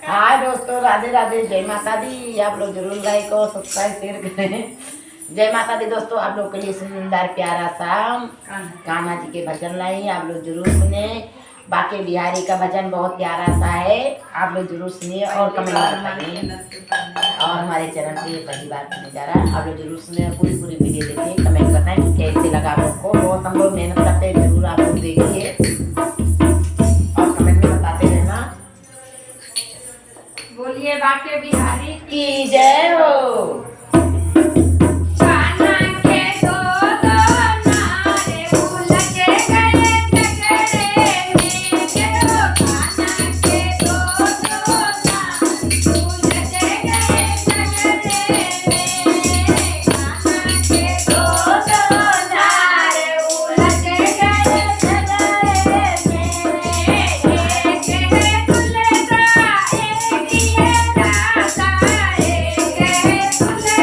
हाय दोस्तों, राधे राधे, जय माता दी। आप लोग जरूर लाइक और सब्सक्राइब शेयर करें। जय माता दी दोस्तों, आप लोग के लिए सुंदर प्यारा सा कान्हा जी के भजन लाई, आप लोग जरूर सुने। बाकी बिहारी का भजन बहुत प्यारा सा है, आप लोग जरूर सुनिए और कमेंट बताइए। और हमारे चैनल पे पहली बार करने जा रहा है, आप लोग जरूर सुने, पूरी पूरी वीडियो देखिए, कमेंट बताएं कैसे लगा आप लोग को। बहुत हम लोग मेहनत करते हैं, जरूर आप लोग देखिए और कमेंट में बताते रहना। बोलिए बाके बिहारी की जय हो। कान्हा के दो दो नारे उलझे गए झगड़े में, देखो कान्हा के दो दो नारे उलझे गए झगड़े में, कान्हा के दो दो नारे उलझे गए झगड़े में। एक है दुल्हा एक है राजा, एक है दुल्हा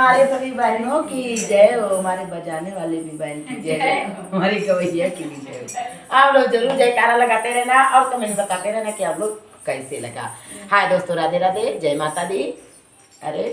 हमारे सभी बहनों की जय हो, हमारे बजाने वाले भी बहन की जय हो, हमारी गवैया की भी जय हो। आप लोग जरूर जयकारा लगाते रहना और कमेंट बताते रहना कि आप लोग कैसे लगा। हाय दोस्तों, राधे राधे, जय माता दी। अरे